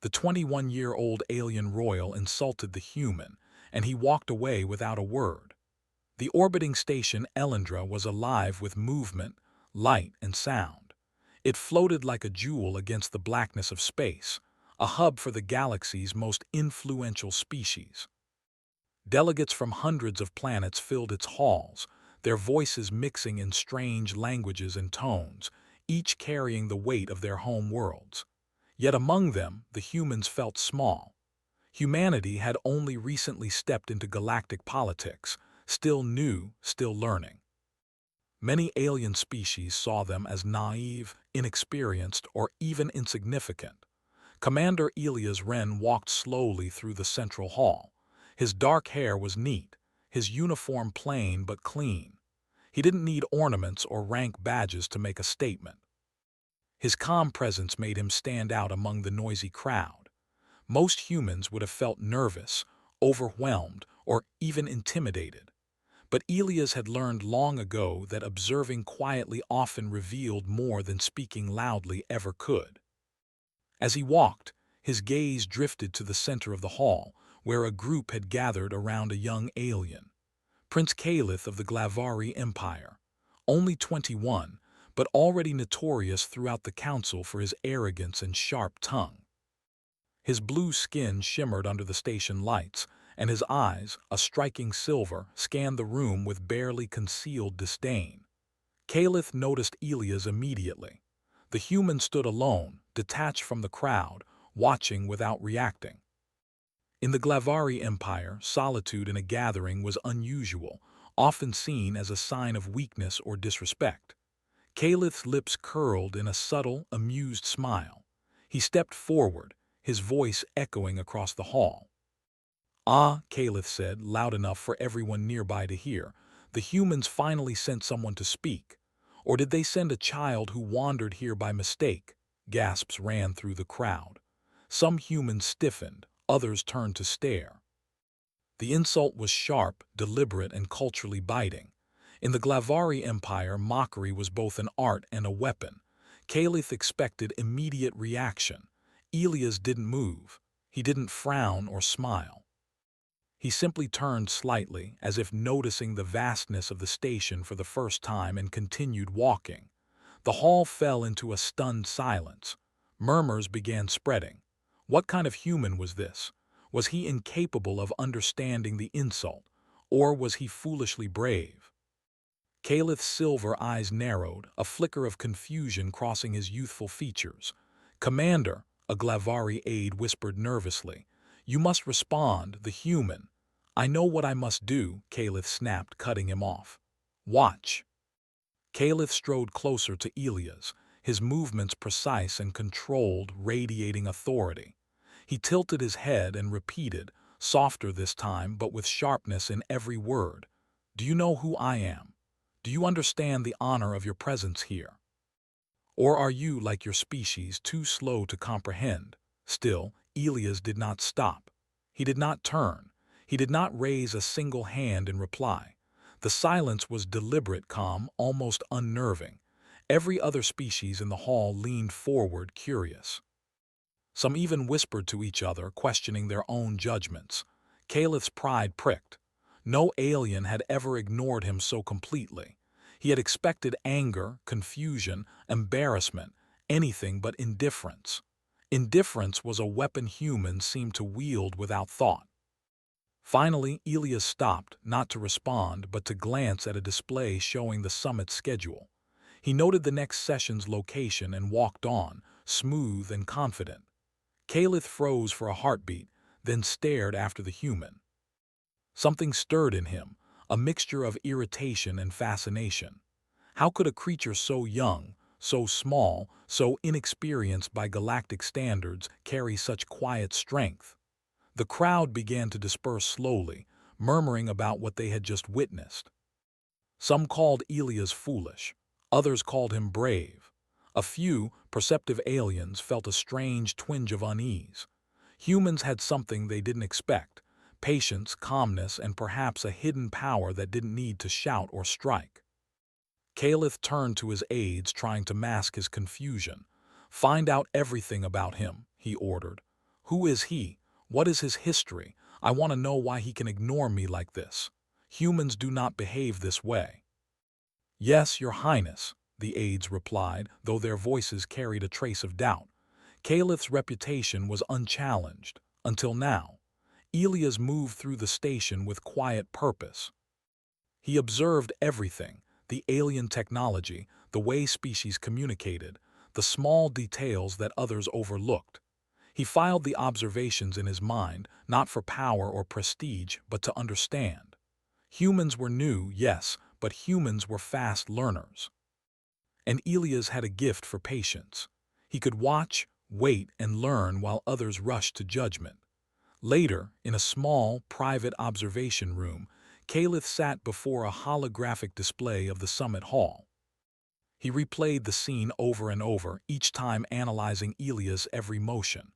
The 21-year-old alien royal insulted the human, and he walked away without a word. The orbiting station Elendra was alive with movement, light, and sound. It floated like a jewel against the blackness of space, a hub for the galaxy's most influential species. Delegates from hundreds of planets filled its halls, their voices mixing in strange languages and tones, each carrying the weight of their home worlds. Yet among them, the humans felt small. Humanity had only recently stepped into galactic politics, still new, still learning. Many alien species saw them as naive, inexperienced, or even insignificant. Commander Elias Wren walked slowly through the central hall. His dark hair was neat, his uniform plain but clean. He didn't need ornaments or rank badges to make a statement. His calm presence made him stand out among the noisy crowd. Most humans would have felt nervous, overwhelmed, or even intimidated. But Elias had learned long ago that observing quietly often revealed more than speaking loudly ever could. As he walked, his gaze drifted to the center of the hall, where a group had gathered around a young alien. Prince Caliph of the Glavari Empire. Only 21, but already notorious throughout the council for his arrogance and sharp tongue. His blue skin shimmered under the station lights, and his eyes, a striking silver, scanned the room with barely concealed disdain. Caliph noticed Elias immediately. The human stood alone, detached from the crowd, watching without reacting. In the Glavari Empire, solitude in a gathering was unusual, often seen as a sign of weakness or disrespect. Caliph's lips curled in a subtle, amused smile. He stepped forward, his voice echoing across the hall. "Ah," Caliph said, loud enough for everyone nearby to hear, "the humans finally sent someone to speak. Or did they send a child who wandered here by mistake?" Gasps ran through the crowd. Some humans stiffened, others turned to stare. The insult was sharp, deliberate, and culturally biting. In the Glavari Empire, mockery was both an art and a weapon. Caliph expected immediate reaction. Elias didn't move. He didn't frown or smile. He simply turned slightly, as if noticing the vastness of the station for the first time, and continued walking. The hall fell into a stunned silence. Murmurs began spreading. What kind of human was this? Was he incapable of understanding the insult, or was he foolishly brave? Caliph's silver eyes narrowed, a flicker of confusion crossing his youthful features. "Commander," a Glavari aide whispered nervously, "you must respond, the human." "I know what I must do," Caliph snapped, cutting him off. "Watch." Caliph strode closer to Elias, his movements precise and controlled, radiating authority. He tilted his head and repeated, softer this time but with sharpness in every word, "Do you know who I am? Do you understand the honor of your presence here? Or are you, like your species, too slow to comprehend?" Still, Elias did not stop. He did not turn. He did not raise a single hand in reply. The silence was deliberate, calm, almost unnerving. Every other species in the hall leaned forward, curious. Some even whispered to each other, questioning their own judgments. Caliph's pride pricked. No alien had ever ignored him so completely. He had expected anger, confusion, embarrassment, anything but indifference. Indifference was a weapon humans seemed to wield without thought. Finally, Elias stopped, not to respond, but to glance at a display showing the summit schedule. He noted the next session's location and walked on, smooth and confident. Caliph froze for a heartbeat, then stared after the human. Something stirred in him, a mixture of irritation and fascination. How could a creature so young, so small, so inexperienced by galactic standards carry such quiet strength? The crowd began to disperse slowly, murmuring about what they had just witnessed. Some called Elias foolish, others called him brave. A few, perceptive aliens, felt a strange twinge of unease. Humans had something they didn't expect: patience, calmness, and perhaps a hidden power that didn't need to shout or strike. Caliph turned to his aides, trying to mask his confusion. "Find out everything about him," he ordered. Who is he? What is his history? I want to know why he can ignore me like this. Humans do not behave this way. Yes, Your Highness, the aides replied, though their voices carried a trace of doubt. Calith's reputation was unchallenged, until now. Elias moved through the station with quiet purpose. He observed everything, the alien technology, the way species communicated, the small details that others overlooked. He filed the observations in his mind, not for power or prestige, but to understand. Humans were new, yes, but humans were fast learners. And Elias had a gift for patience. He could watch, wait, and learn while others rushed to judgment. Later, in a small, private observation room, Calith sat before a holographic display of the summit hall. He replayed the scene over and over, each time analyzing Elias' every motion.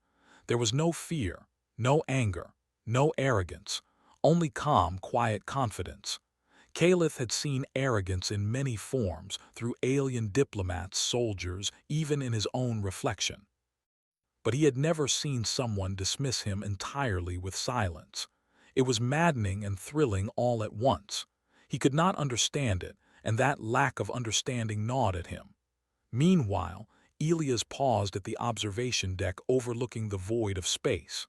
There was no fear, no anger, no arrogance, only calm, quiet confidence. Calith had seen arrogance in many forms, through alien diplomats, soldiers, even in his own reflection. But he had never seen someone dismiss him entirely with silence. It was maddening and thrilling all at once. He could not understand it, and that lack of understanding gnawed at him. Meanwhile, Elias paused at the observation deck overlooking the void of space.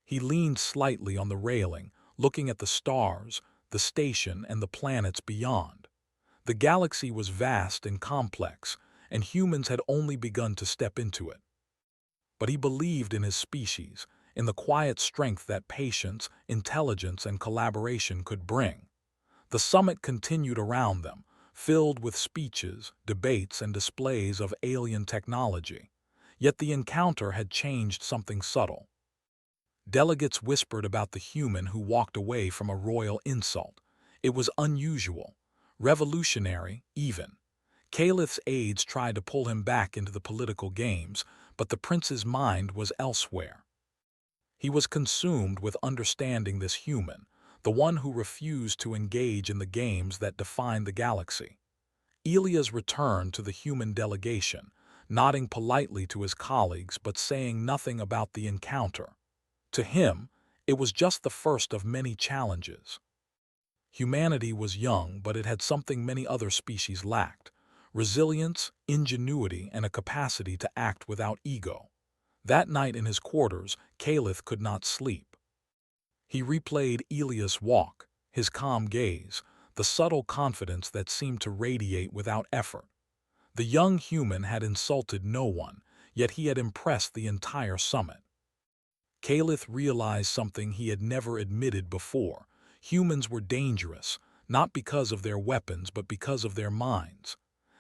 He leaned slightly on the railing, looking at the stars, the station, and the planets beyond. The galaxy was vast and complex, and humans had only begun to step into it. But he believed in his species, in the quiet strength that patience, intelligence, and collaboration could bring. The summit continued around them, filled with speeches, debates, and displays of alien technology. Yet the encounter had changed something subtle. Delegates whispered about the human who walked away from a royal insult. It was unusual, revolutionary, even. Calith's aides tried to pull him back into the political games, but the prince's mind was elsewhere. He was consumed with understanding this human, the one who refused to engage in the games that defined the galaxy. Elias returned to the human delegation, nodding politely to his colleagues but saying nothing about the encounter. To him, it was just the first of many challenges. Humanity was young, but it had something many other species lacked: resilience, ingenuity, and a capacity to act without ego. That night in his quarters, Calith could not sleep. He replayed Elias' walk, his calm gaze, the subtle confidence that seemed to radiate without effort. The young human had insulted no one, yet he had impressed the entire summit. Calith realized something he had never admitted before. Humans were dangerous, not because of their weapons but because of their minds.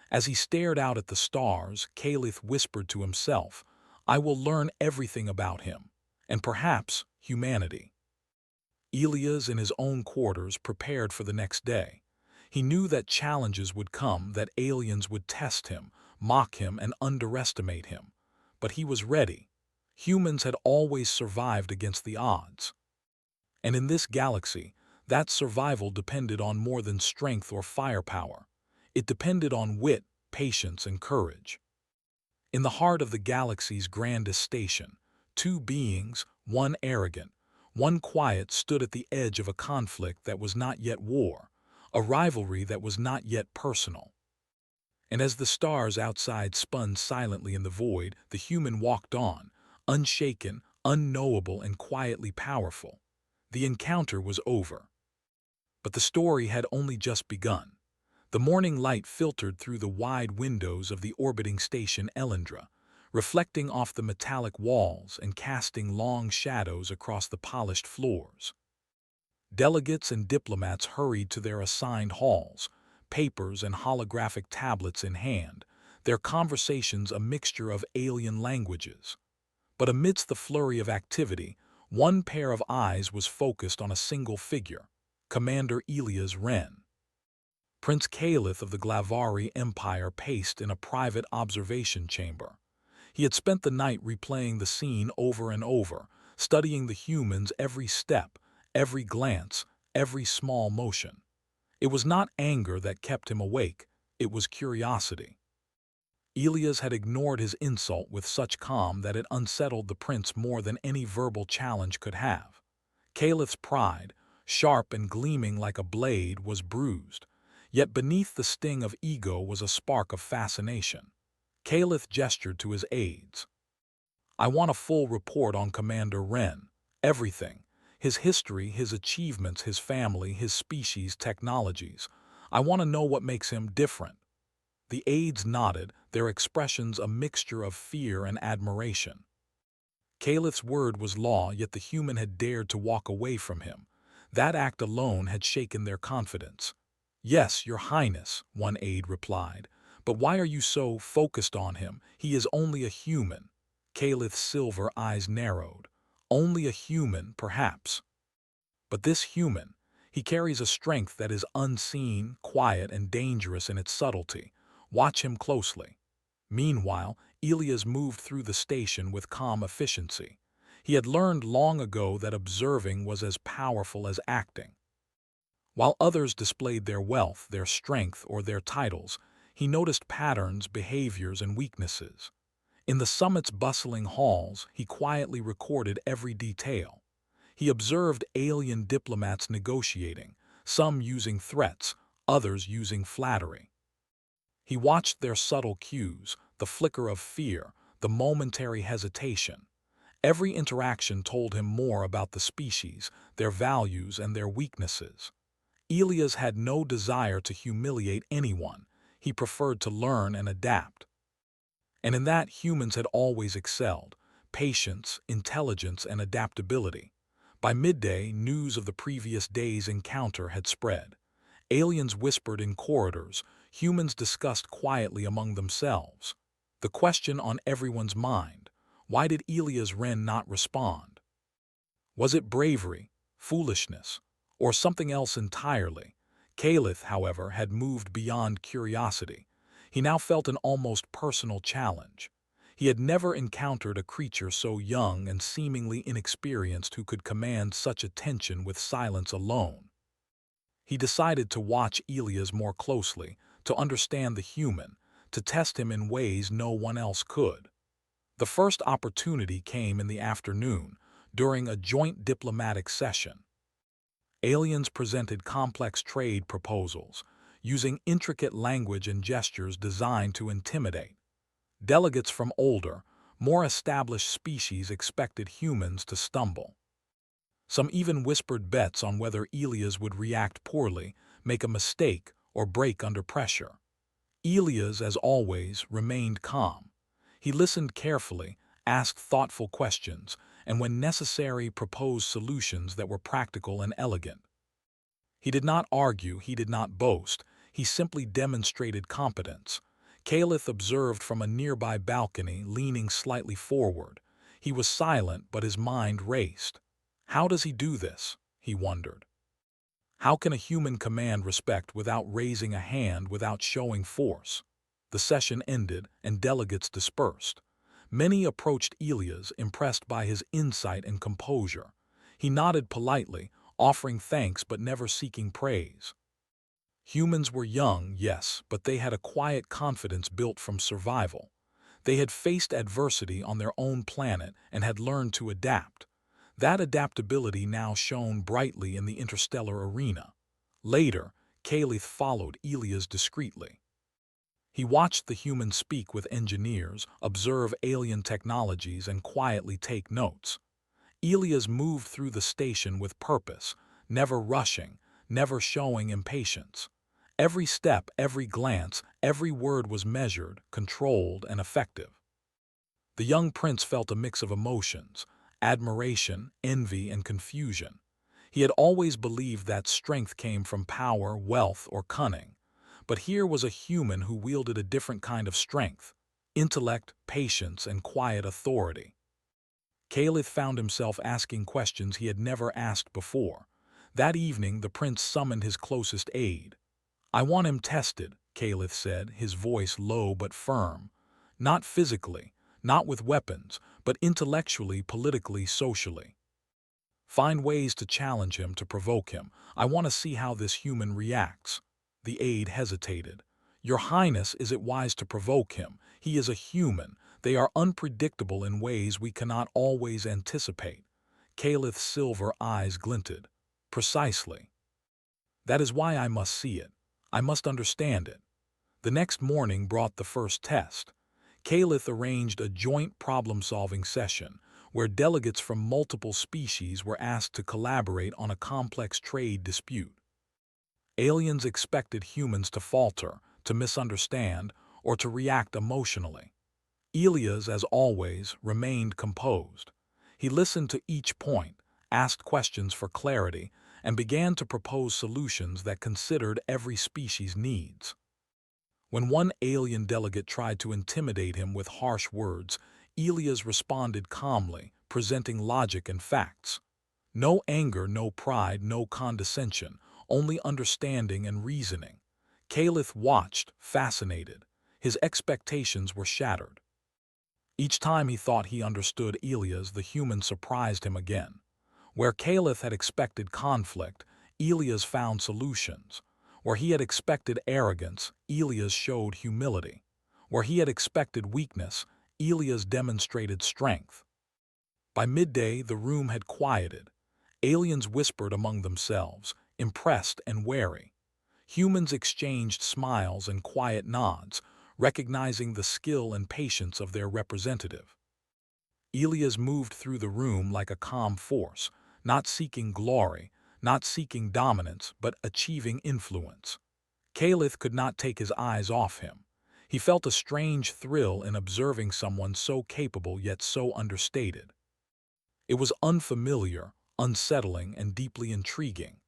As he stared out at the stars, Calith whispered to himself, "I will learn everything about him, and perhaps humanity." Elias, in his own quarters, prepared for the next day. He knew that challenges would come, that aliens would test him, mock him, and underestimate him. But he was ready. Humans had always survived against the odds. And in this galaxy, that survival depended on more than strength or firepower. It depended on wit, patience, and courage. In the heart of the galaxy's grandest station, two beings, one arrogant, one quiet, stood at the edge of a conflict that was not yet war, a rivalry that was not yet personal. And as the stars outside spun silently in the void, the human walked on, unshaken, unknowable, and quietly powerful. The encounter was over. But the story had only just begun. The morning light filtered through the wide windows of the orbiting station Elendra, reflecting off the metallic walls and casting long shadows across the polished floors. Delegates and diplomats hurried to their assigned halls, papers and holographic tablets in hand, their conversations a mixture of alien languages. But amidst the flurry of activity, one pair of eyes was focused on a single figure, Commander Elias Wren. Prince Calith of the Glavari Empire paced in a private observation chamber. He had spent the night replaying the scene over and over, studying the humans' every step, every glance, every small motion. It was not anger that kept him awake, it was curiosity. Elias had ignored his insult with such calm that it unsettled the prince more than any verbal challenge could have. Calith's pride, sharp and gleaming like a blade, was bruised, yet beneath the sting of ego was a spark of fascination. Calith gestured to his aides. "I want a full report on Commander Wren. Everything. His history, his achievements, his family, his species, technologies. I want to know what makes him different." The aides nodded, their expressions a mixture of fear and admiration. Calith's word was law, yet the human had dared to walk away from him. That act alone had shaken their confidence. "Yes, Your Highness," one aide replied. "But why are you so focused on him? He is only a human." Calith's silver eyes narrowed. "Only a human, perhaps. But this human, he carries a strength that is unseen, quiet, and dangerous in its subtlety. Watch him closely." Meanwhile, Elias moved through the station with calm efficiency. He had learned long ago that observing was as powerful as acting. While others displayed their wealth, their strength, or their titles, he noticed patterns, behaviors, and weaknesses. In the summit's bustling halls, he quietly recorded every detail. He observed alien diplomats negotiating, some using threats, others using flattery. He watched their subtle cues, the flicker of fear, the momentary hesitation. Every interaction told him more about the species, their values, and their weaknesses. Elias had no desire to humiliate anyone. He preferred to learn and adapt. And in that, humans had always excelled: patience, intelligence, and adaptability. By midday, news of the previous day's encounter had spread. Aliens whispered in corridors, humans discussed quietly among themselves. The question on everyone's mind: why did Elias Wren not respond? Was it bravery, foolishness, or something else entirely? Calith, however, had moved beyond curiosity. He now felt an almost personal challenge. He had never encountered a creature so young and seemingly inexperienced who could command such attention with silence alone. He decided to watch Elias more closely, to understand the human, to test him in ways no one else could. The first opportunity came in the afternoon, during a joint diplomatic session. Aliens presented complex trade proposals, using intricate language and gestures designed to intimidate. Delegates from older, more established species expected humans to stumble. Some even whispered bets on whether Elias would react poorly, make a mistake, or break under pressure. Elias, as always, remained calm. He listened carefully, asked thoughtful questions, and when necessary proposed solutions that were practical and elegant. He did not argue, he did not boast, he simply demonstrated competence. Calith observed from a nearby balcony, leaning slightly forward. He was silent, but his mind raced. How does he do this? He wondered. How can a human command respect without raising a hand, without showing force? The session ended, and delegates dispersed. Many approached Elias, impressed by his insight and composure. He nodded politely, offering thanks but never seeking praise. Humans were young, yes, but they had a quiet confidence built from survival. They had faced adversity on their own planet and had learned to adapt. That adaptability now shone brightly in the interstellar arena. Later, Calith followed Elias discreetly. He watched the humans speak with engineers, observe alien technologies, and quietly take notes. Elias moved through the station with purpose, never rushing, never showing impatience. Every step, every glance, every word was measured, controlled, and effective. The young prince felt a mix of emotions: admiration, envy, and confusion. He had always believed that strength came from power, wealth, or cunning. But here was a human who wielded a different kind of strength: intellect, patience, and quiet authority. Calith found himself asking questions he had never asked before. That evening, the prince summoned his closest aide. "I want him tested," Calith said, his voice low but firm. "Not physically, not with weapons, but intellectually, politically, socially. Find ways to challenge him, to provoke him. I want to see how this human reacts." The aide hesitated. "Your Highness, is it wise to provoke him? He is a human. They are unpredictable in ways we cannot always anticipate." Calith's silver eyes glinted. "Precisely. That is why I must see it. I must understand it." The next morning brought the first test. Calith arranged a joint problem-solving session where delegates from multiple species were asked to collaborate on a complex trade dispute. Aliens expected humans to falter, to misunderstand, or to react emotionally. Elias, as always, remained composed. He listened to each point, asked questions for clarity, and began to propose solutions that considered every species' needs. When one alien delegate tried to intimidate him with harsh words, Elias responded calmly, presenting logic and facts. No anger, no pride, no condescension, only understanding and reasoning. Calith watched, fascinated. His expectations were shattered. Each time he thought he understood Elias, the human surprised him again. Where Calith had expected conflict, Elias found solutions. Where he had expected arrogance, Elias showed humility. Where he had expected weakness, Elias demonstrated strength. By midday, the room had quieted. Aliens whispered among themselves, impressed and wary. Humans exchanged smiles and quiet nods, recognizing the skill and patience of their representative. Elias moved through the room like a calm force, not seeking glory, not seeking dominance, but achieving influence. Calith could not take his eyes off him. He felt a strange thrill in observing someone so capable yet so understated. It was unfamiliar, unsettling, and deeply intriguing.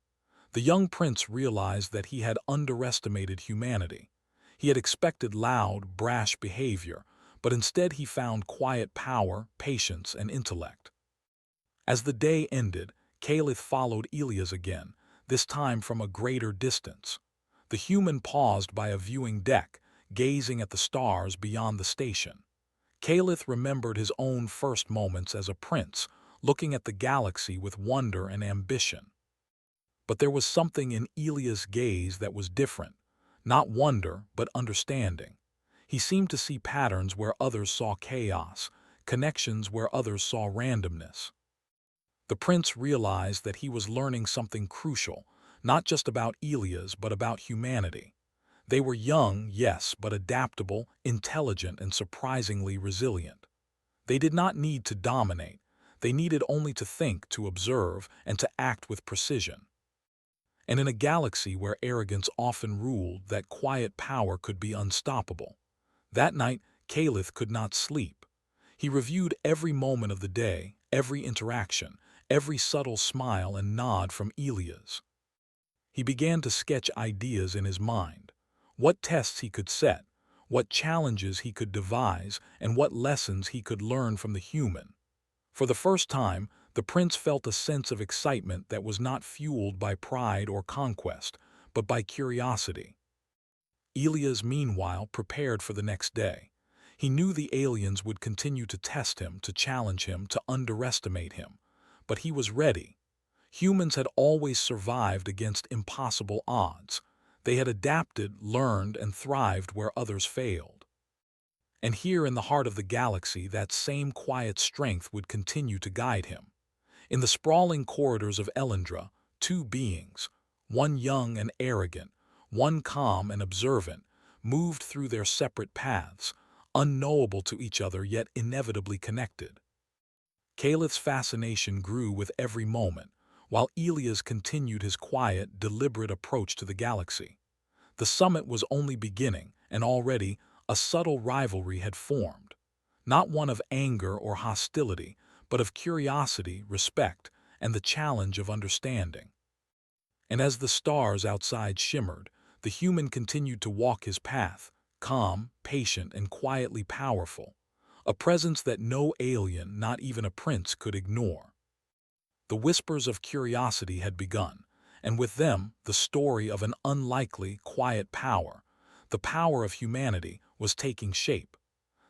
The young prince realized that he had underestimated humanity. He had expected loud, brash behavior, but instead he found quiet power, patience, and intellect. As the day ended, Calith followed Elias again, this time from a greater distance. The human paused by a viewing deck, gazing at the stars beyond the station. Calith remembered his own first moments as a prince, looking at the galaxy with wonder and ambition. But there was something in Elias' gaze that was different. Not wonder, but understanding. He seemed to see patterns where others saw chaos, connections where others saw randomness. The prince realized that he was learning something crucial, not just about Elias, but about humanity. They were young, yes, but adaptable, intelligent, and surprisingly resilient. They did not need to dominate. They needed only to think, to observe, and to act with precision. And in a galaxy where arrogance often ruled, that quiet power could be unstoppable. That night, Calith could not sleep. He reviewed every moment of the day, every interaction, every subtle smile and nod from Elias. He began to sketch ideas in his mind. What tests he could set, what challenges he could devise, and what lessons he could learn from the human. For the first time, the prince felt a sense of excitement that was not fueled by pride or conquest, but by curiosity. Elias, meanwhile, prepared for the next day. He knew the aliens would continue to test him, to challenge him, to underestimate him. But he was ready. Humans had always survived against impossible odds. They had adapted, learned, and thrived where others failed. And here in the heart of the galaxy, that same quiet strength would continue to guide him. In the sprawling corridors of Elendra, two beings, one young and arrogant, one calm and observant, moved through their separate paths, unknowable to each other yet inevitably connected. Calith's fascination grew with every moment, while Elias continued his quiet, deliberate approach to the galaxy. The summit was only beginning, and already a subtle rivalry had formed. Not one of anger or hostility, but of curiosity, respect, and the challenge of understanding. And as the stars outside shimmered, the human continued to walk his path, calm, patient, and quietly powerful, a presence that no alien, not even a prince, could ignore. The whispers of curiosity had begun, and with them the story of an unlikely, quiet power, the power of humanity, was taking shape.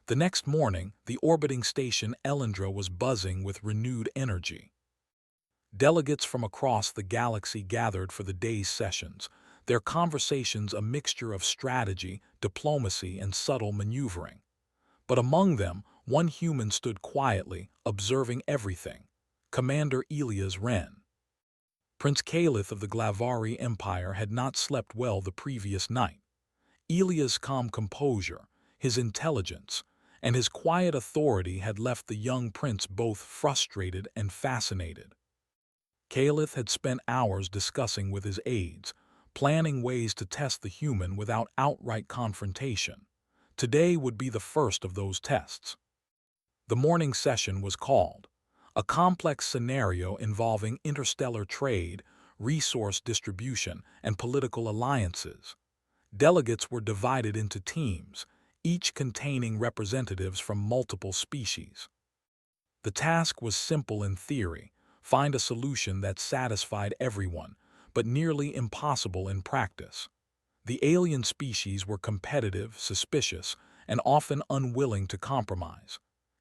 The next morning, the orbiting station Elendra was buzzing with renewed energy. Delegates from across the galaxy gathered for the day's sessions, their conversations a mixture of strategy, diplomacy, and subtle maneuvering. But among them, one human stood quietly, observing everything. Commander Elias Wren. Prince Caliph of the Glavari Empire had not slept well the previous night. Elias' calm composure, his intelligence, and his quiet authority had left the young prince both frustrated and fascinated. Caliph had spent hours discussing with his aides, planning ways to test the human without outright confrontation. Today would be the first of those tests. The morning session was called, a complex scenario involving interstellar trade, resource distribution, and political alliances. Delegates were divided into teams, each containing representatives from multiple species. The task was simple in theory: find a solution that satisfied everyone, but nearly impossible in practice. The alien species were competitive, suspicious, and often unwilling to compromise.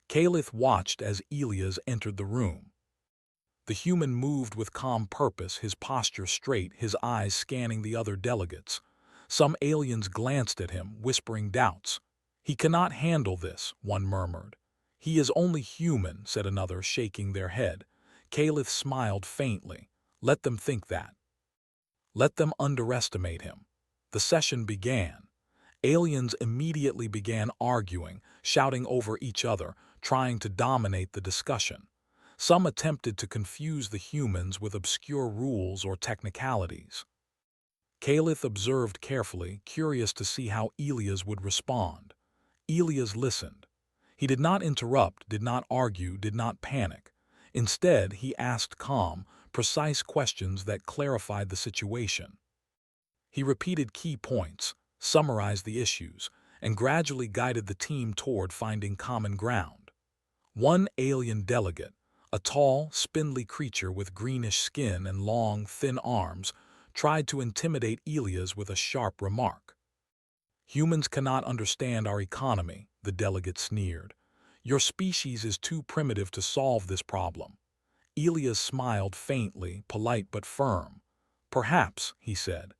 Caliph watched as Elias entered the room. The human moved with calm purpose, his posture straight, his eyes scanning the other delegates. Some aliens glanced at him, whispering doubts. "He cannot handle this," one murmured. "He is only human," said another, shaking their head. Caliph smiled faintly. "Let them think that. Let them underestimate him." The session began. Aliens immediately began arguing, shouting over each other, trying to dominate the discussion. Some attempted to confuse the humans with obscure rules or technicalities. Caliph observed carefully, curious to see how Elias would respond. Elias listened. He did not interrupt, did not argue, did not panic. Instead, he asked calm, precise questions that clarified the situation. He repeated key points, summarized the issues, and gradually guided the team toward finding common ground. One alien delegate, a tall, spindly creature with greenish skin and long, thin arms, tried to intimidate Elias with a sharp remark. "Humans cannot understand our economy," the delegate sneered. "Your species is too primitive to solve this problem." Elias smiled faintly, polite but firm. "Perhaps," he said,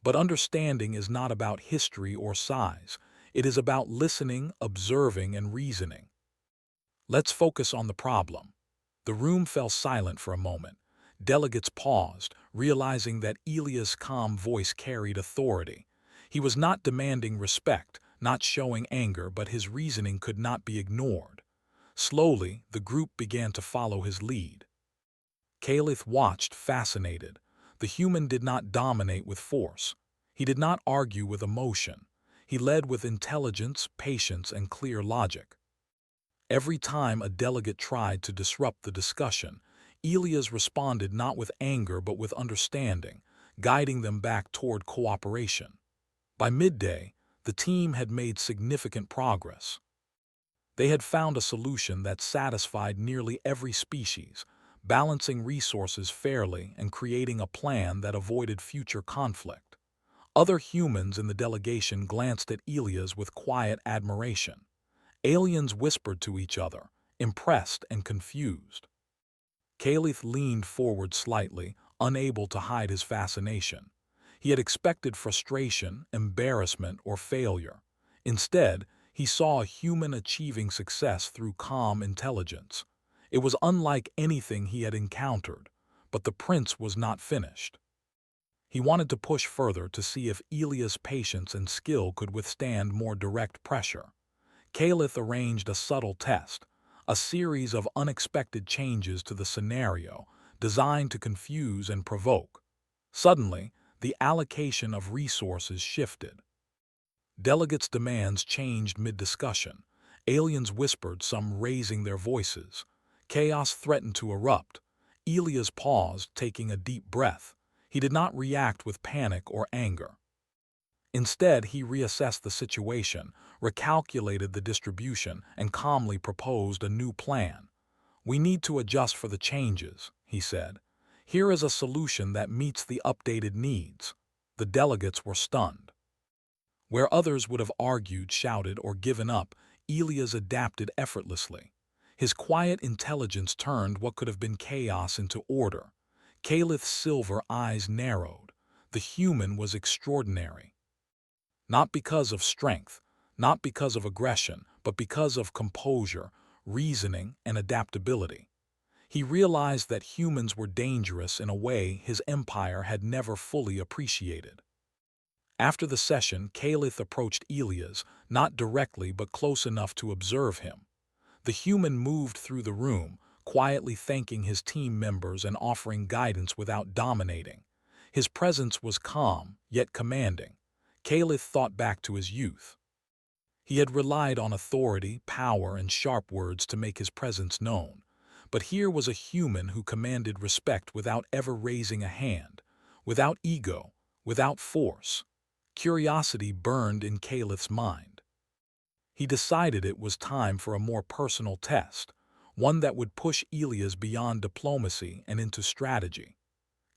"but understanding is not about history or size. It is about listening, observing, and reasoning. Let's focus on the problem." The room fell silent for a moment. Delegates paused, realizing that Elias' calm voice carried authority. He was not demanding respect, not showing anger, but his reasoning could not be ignored. Slowly, the group began to follow his lead. Caliph watched, fascinated. The human did not dominate with force. He did not argue with emotion. He led with intelligence, patience, and clear logic. Every time a delegate tried to disrupt the discussion, Elias responded not with anger but with understanding, guiding them back toward cooperation. By midday, the team had made significant progress. They had found a solution that satisfied nearly every species, balancing resources fairly and creating a plan that avoided future conflict. Other humans in the delegation glanced at Elias with quiet admiration. Aliens whispered to each other, impressed and confused. Caliph leaned forward slightly, unable to hide his fascination. He had expected frustration, embarrassment, or failure. Instead, he saw a human achieving success through calm intelligence. It was unlike anything he had encountered, but the prince was not finished. He wanted to push further to see if Elias' patience and skill could withstand more direct pressure. Caliph arranged a subtle test, a series of unexpected changes to the scenario designed to confuse and provoke. Suddenly, the allocation of resources shifted. Delegates' demands changed mid-discussion. Aliens whispered, some raising their voices. Chaos threatened to erupt. Elias paused, taking a deep breath. He did not react with panic or anger. Instead, he reassessed the situation, recalculated the distribution, and calmly proposed a new plan. "We need to adjust for the changes," he said. "Here is a solution that meets the updated needs." The delegates were stunned. Where others would have argued, shouted, or given up, Elias adapted effortlessly. His quiet intelligence turned what could have been chaos into order. Caliph's silver eyes narrowed. The human was extraordinary. Not because of strength, not because of aggression, but because of composure, reasoning, and adaptability. He realized that humans were dangerous in a way his empire had never fully appreciated. After the session, Caliph approached Elias, not directly but close enough to observe him. The human moved through the room, quietly thanking his team members and offering guidance without dominating. His presence was calm, yet commanding. Caliph thought back to his youth. He had relied on authority, power, and sharp words to make his presence known. But here was a human who commanded respect without ever raising a hand, without ego, without force. Curiosity burned in Caliph's mind. He decided it was time for a more personal test, one that would push Elias beyond diplomacy and into strategy.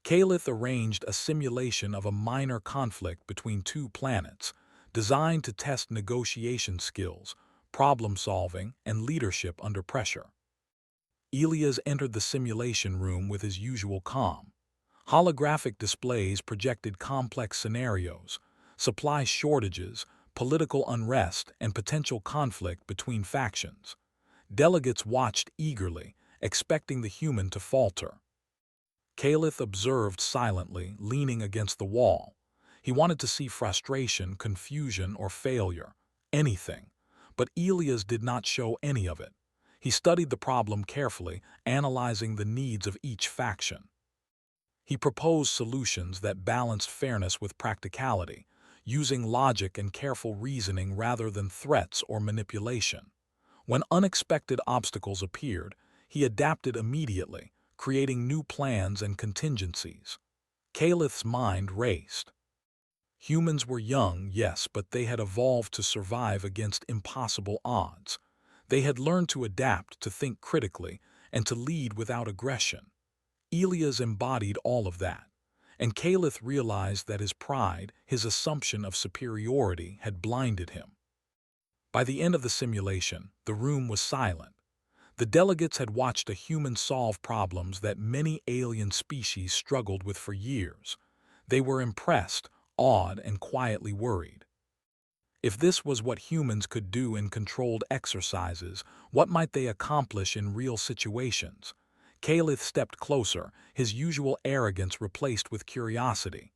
Caliph arranged a simulation of a minor conflict between two planets, designed to test negotiation skills, problem-solving, and leadership under pressure. Elias entered the simulation room with his usual calm. Holographic displays projected complex scenarios, supply shortages, political unrest, and potential conflict between factions. Delegates watched eagerly, expecting the human to falter. Caliph observed silently, leaning against the wall. He wanted to see frustration, confusion, or failure, anything. But Elias did not show any of it. He studied the problem carefully, analyzing the needs of each faction. He proposed solutions that balanced fairness with practicality, using logic and careful reasoning rather than threats or manipulation. When unexpected obstacles appeared, he adapted immediately, creating new plans and contingencies. Caliph's mind raced. Humans were young, yes, but they had evolved to survive against impossible odds. They had learned to adapt, to think critically, and to lead without aggression. Elias embodied all of that, and Caliph realized that his pride, his assumption of superiority, had blinded him. By the end of the simulation, the room was silent. The delegates had watched a human solve problems that many alien species struggled with for years. They were impressed, awed, and quietly worried. If this was what humans could do in controlled exercises, what might they accomplish in real situations? Caliph stepped closer, his usual arrogance replaced with curiosity.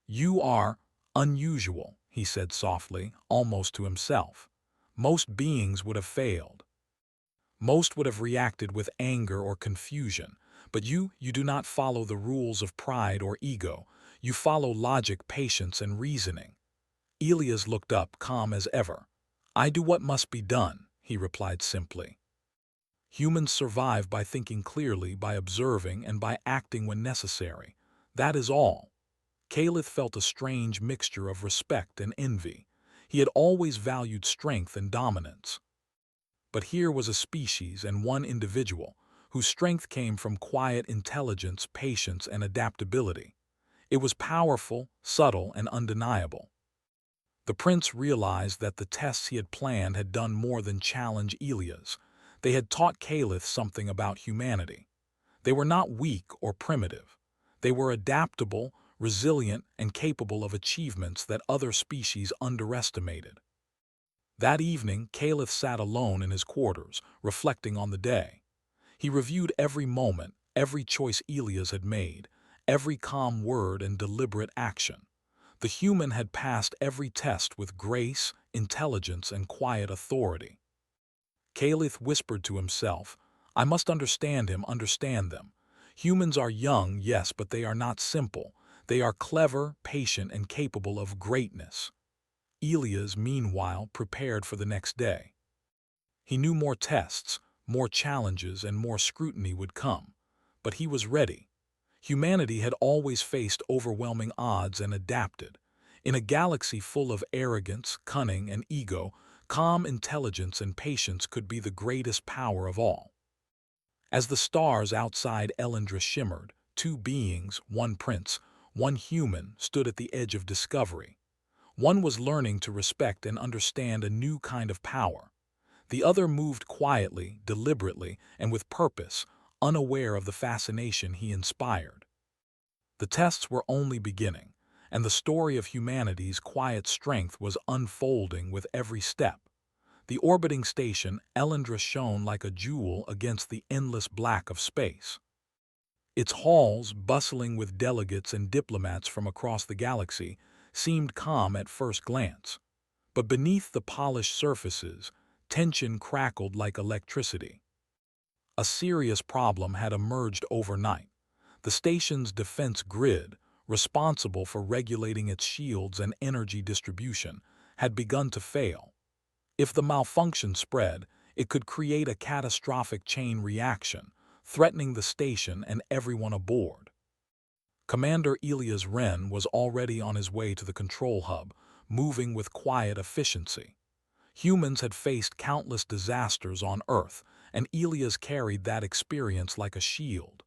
"You are unusual," he said softly, almost to himself. "Most beings would have failed. Most would have reacted with anger or confusion, but you do not follow the rules of pride or ego. You follow logic, patience, and reasoning." Elias looked up, calm as ever. "I do what must be done," he replied simply. "Humans survive by thinking clearly, by observing, and by acting when necessary. That is all." Caliph felt a strange mixture of respect and envy. He had always valued strength and dominance. But here was a species and one individual whose strength came from quiet intelligence, patience, and adaptability. It was powerful, subtle, and undeniable. The prince realized that the tests he had planned had done more than challenge Elias. They had taught Caliph something about humanity. They were not weak or primitive. They were adaptable, resilient, and capable of achievements that other species underestimated. That evening, Caliph sat alone in his quarters, reflecting on the day. He reviewed every moment, every choice Elias had made, every calm word and deliberate action. The human had passed every test with grace, intelligence, and quiet authority. Caliph whispered to himself, "I must understand him, understand them. Humans are young, yes, but they are not simple. They are clever, patient, and capable of greatness." Elias, meanwhile, prepared for the next day. He knew more tests, more challenges, and more scrutiny would come. But he was ready. Humanity had always faced overwhelming odds and adapted. In a galaxy full of arrogance, cunning, and ego, calm intelligence and patience could be the greatest power of all. As the stars outside Elendra shimmered, two beings, one prince, one human, stood at the edge of discovery. One was learning to respect and understand a new kind of power. The other moved quietly, deliberately, and with purpose, unaware of the fascination he inspired. The tests were only beginning, and the story of humanity's quiet strength was unfolding with every step. The orbiting station, Elendra, shone like a jewel against the endless black of space. Its halls, bustling with delegates and diplomats from across the galaxy, seemed calm at first glance. But beneath the polished surfaces, tension crackled like electricity. A serious problem had emerged overnight. The station's defense grid, responsible for regulating its shields and energy distribution, had begun to fail. If the malfunction spread, it could create a catastrophic chain reaction, threatening the station and everyone aboard. Commander Elias Wren was already on his way to the control hub, moving with quiet efficiency. Humans had faced countless disasters on Earth, and Elias carried that experience like a shield.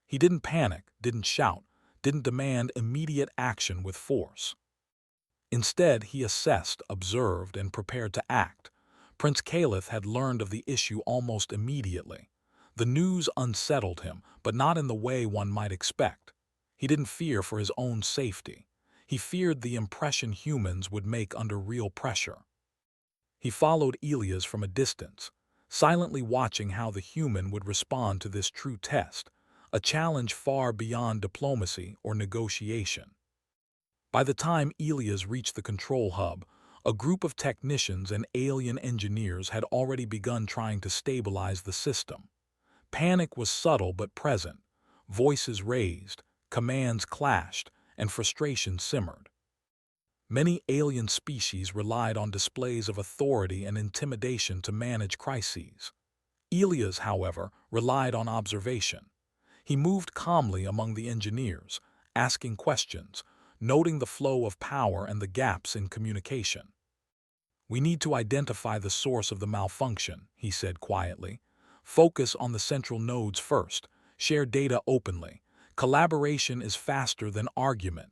He didn't panic, didn't shout, didn't demand immediate action with force. Instead, he assessed, observed, and prepared to act. Prince Caliph had learned of the issue almost immediately. The news unsettled him, but not in the way one might expect. He didn't fear for his own safety. He feared the impression humans would make under real pressure. He followed Elias from a distance, silently watching how the human would respond to this true test, a challenge far beyond diplomacy or negotiation. By the time Elias reached the control hub, a group of technicians and alien engineers had already begun trying to stabilize the system. Panic was subtle but present. Voices raised, commands clashed, and frustration simmered. Many alien species relied on displays of authority and intimidation to manage crises. Elias, however, relied on observation. He moved calmly among the engineers, asking questions, noting the flow of power and the gaps in communication. "We need to identify the source of the malfunction," he said quietly. "Focus on the central nodes first. Share data openly. Collaboration is faster than argument."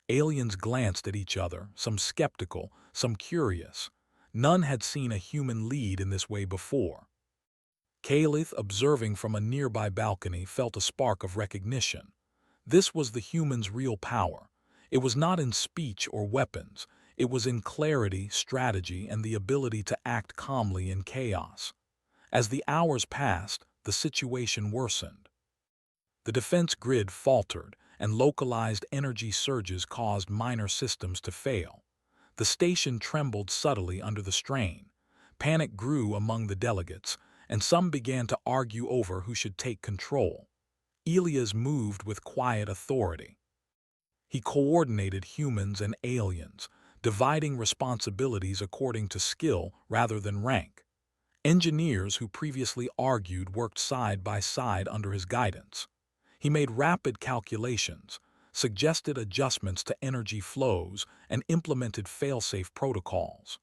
Aliens glanced at each other, some skeptical, some curious. None had seen a human lead in this way before. Caliph, observing from a nearby balcony, felt a spark of recognition. This was the human's real power. It was not in speech or weapons. It was in clarity, strategy, and the ability to act calmly in chaos. As the hours passed, the situation worsened. The defense grid faltered, and localized energy surges caused minor systems to fail. The station trembled subtly under the strain. Panic grew among the delegates, and some began to argue over who should take control. Elias moved with quiet authority. He coordinated humans and aliens, dividing responsibilities according to skill rather than rank. Engineers who previously argued worked side by side under his guidance. He made rapid calculations, suggested adjustments to energy flows, and implemented fail-safe protocols.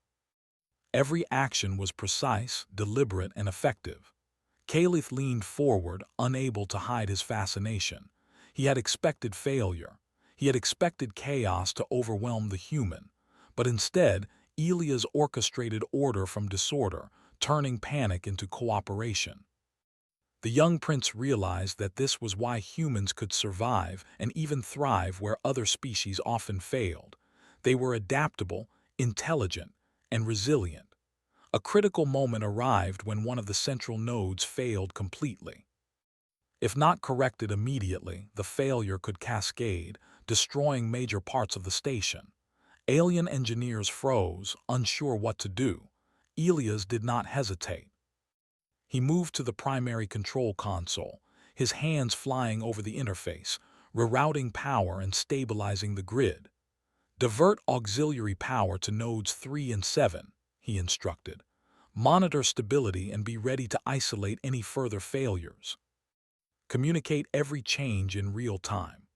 Every action was precise, deliberate, and effective. Caliph leaned forward, unable to hide his fascination. He had expected failure. He had expected chaos to overwhelm the human. But instead, Elias orchestrated order from disorder, turning panic into cooperation. The young prince realized that this was why humans could survive and even thrive where other species often failed. They were adaptable, intelligent, and resilient. A critical moment arrived when one of the central nodes failed completely. If not corrected immediately, the failure could cascade, destroying major parts of the station. Alien engineers froze, unsure what to do. Elias did not hesitate. He moved to the primary control console, his hands flying over the interface, rerouting power and stabilizing the grid. "Divert auxiliary power to nodes 3 and 7, he instructed. "Monitor stability and be ready to isolate any further failures. Communicate every change in real time."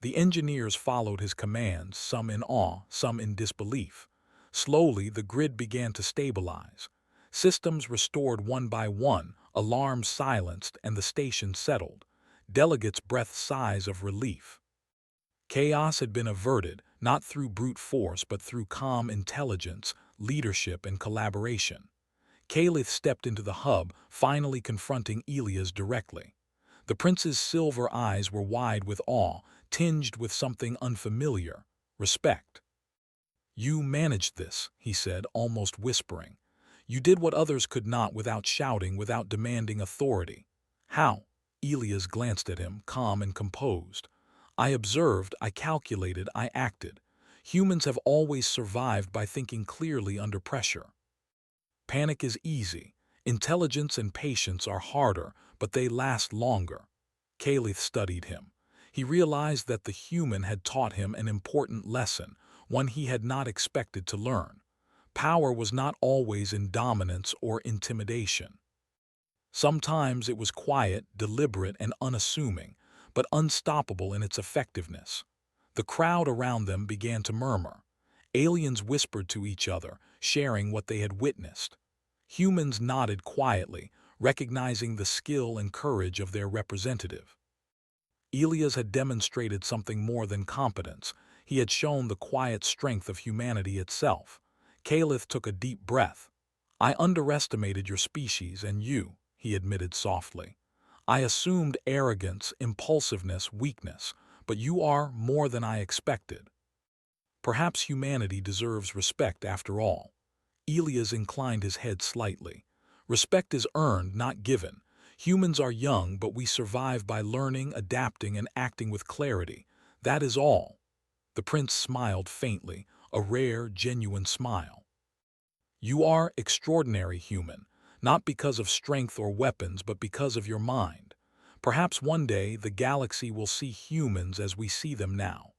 The engineers followed his commands, some in awe, some in disbelief. Slowly, the grid began to stabilize. Systems restored one by one, alarms silenced, and the station settled. Delegates breathed sighs of relief. Chaos had been averted, not through brute force but through calm intelligence, leadership, and collaboration. Caliph stepped into the hub, finally confronting Elias directly. The prince's silver eyes were wide with awe, tinged with something unfamiliar: respect. "You managed this," he said, almost whispering. "You did what others could not without shouting, without demanding authority." "How?" Elias glanced at him, calm and composed. "I observed, I calculated, I acted. Humans have always survived by thinking clearly under pressure. Panic is easy. Intelligence and patience are harder, but they last longer." Caliph studied him. He realized that the human had taught him an important lesson, one he had not expected to learn. Power was not always in dominance or intimidation. Sometimes it was quiet, deliberate, and unassuming, but unstoppable in its effectiveness. The crowd around them began to murmur. Aliens whispered to each other, sharing what they had witnessed. Humans nodded quietly, recognizing the skill and courage of their representative. Elias had demonstrated something more than competence. He had shown the quiet strength of humanity itself. Caliph took a deep breath. "I underestimated your species and you," he admitted softly. "I assumed arrogance, impulsiveness, weakness, but you are more than I expected. Perhaps humanity deserves respect after all." Elias inclined his head slightly. "Respect is earned, not given. Humans are young, but we survive by learning, adapting, and acting with clarity. That is all." The prince smiled faintly, a rare, genuine smile. "You are extraordinary, human, not because of strength or weapons, but because of your mind. Perhaps one day the galaxy will see humans as we see them now."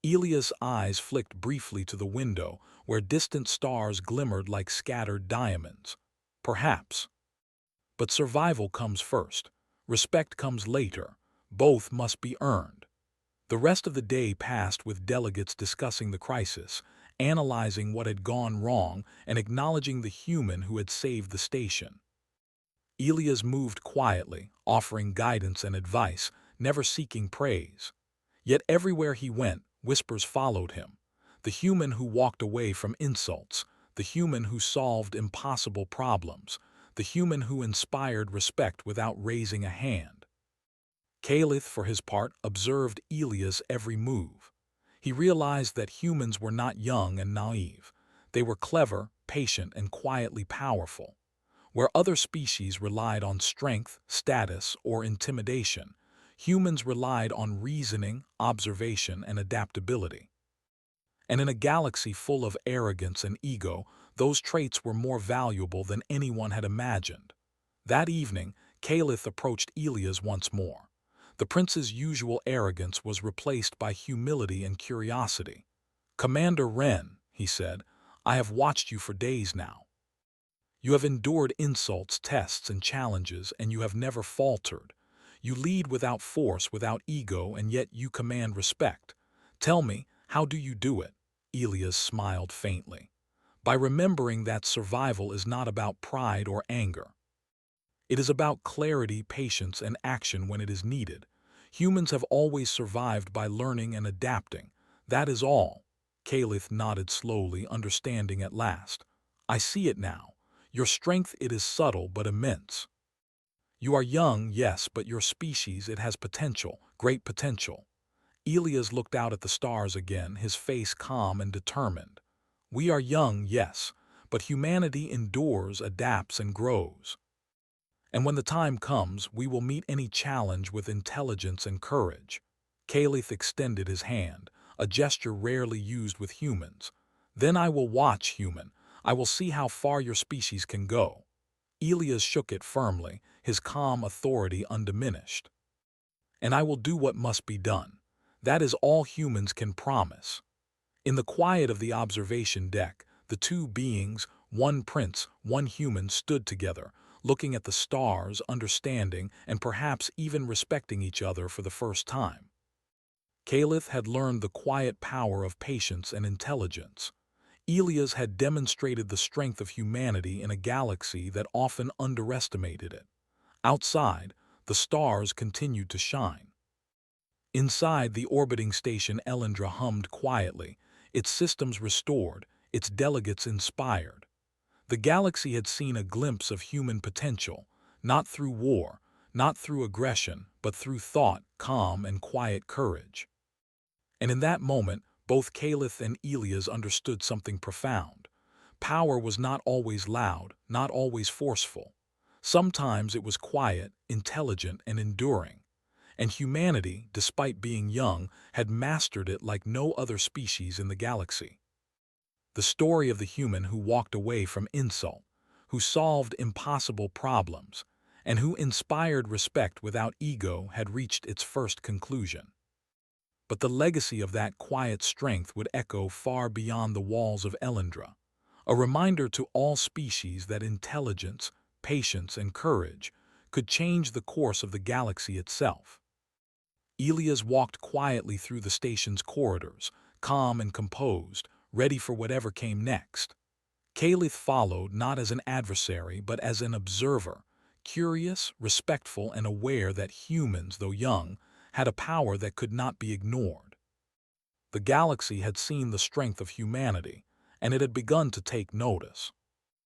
Elias' eyes flicked briefly to the window, where distant stars glimmered like scattered diamonds. "Perhaps. But survival comes first. Respect comes later. Both must be earned." The rest of the day passed with delegates discussing the crisis, analyzing what had gone wrong, and acknowledging the human who had saved the station. Elias moved quietly, offering guidance and advice, never seeking praise. Yet everywhere he went, whispers followed him. The human who walked away from insults, the human who solved impossible problems, the human who inspired respect without raising a hand. Caliph, for his part, observed Elias' every move. He realized that humans were not young and naive. They were clever, patient, and quietly powerful. Where other species relied on strength, status, or intimidation, humans relied on reasoning, observation, and adaptability. And in a galaxy full of arrogance and ego, those traits were more valuable than anyone had imagined. That evening, Caliph approached Elias once more. The prince's usual arrogance was replaced by humility and curiosity. "Commander Wren," he said, "I have watched you for days now. You have endured insults, tests, and challenges, and you have never faltered. You lead without force, without ego, and yet you command respect. Tell me, how do you do it?" Elias smiled faintly. "By remembering that survival is not about pride or anger. It is about clarity, patience, and action when it is needed. Humans have always survived by learning and adapting. That is all." Caliph nodded slowly, understanding at last. "I see it now. Your strength, it is subtle but immense. You are young, yes, but your species, it has potential, great potential." Elias looked out at the stars again, his face calm and determined. "We are young, yes, but humanity endures, adapts, and grows. And when the time comes, we will meet any challenge with intelligence and courage." Caliph extended his hand, a gesture rarely used with humans. "Then I will watch, human. I will see how far your species can go." Elias shook it firmly, his calm authority undiminished. "And I will do what must be done. That is all humans can promise." In the quiet of the observation deck, the two beings, one prince, one human, stood together, looking at the stars, understanding, and perhaps even respecting each other for the first time. Caliph had learned the quiet power of patience and intelligence. Elias had demonstrated the strength of humanity in a galaxy that often underestimated it. Outside, the stars continued to shine. Inside the orbiting station, Elendra hummed quietly, its systems restored, its delegates inspired. The galaxy had seen a glimpse of human potential, not through war, not through aggression, but through thought, calm, and quiet courage. And in that moment, Both Caliph and Elias understood something profound. Power was not always loud, not always forceful. Sometimes it was quiet, intelligent, and enduring. And humanity, despite being young, had mastered it like no other species in the galaxy. The story of the human who walked away from insult, who solved impossible problems, and who inspired respect without ego had reached its first conclusion. But the legacy of that quiet strength would echo far beyond the walls of Elendra, a reminder to all species that intelligence, patience, and courage could change the course of the galaxy itself. Elias walked quietly through the station's corridors, calm and composed, ready for whatever came next. Caliph followed not as an adversary but as an observer, curious, respectful, and aware that humans, though young, had a power that could not be ignored. The galaxy had seen the strength of humanity, and it had begun to take notice.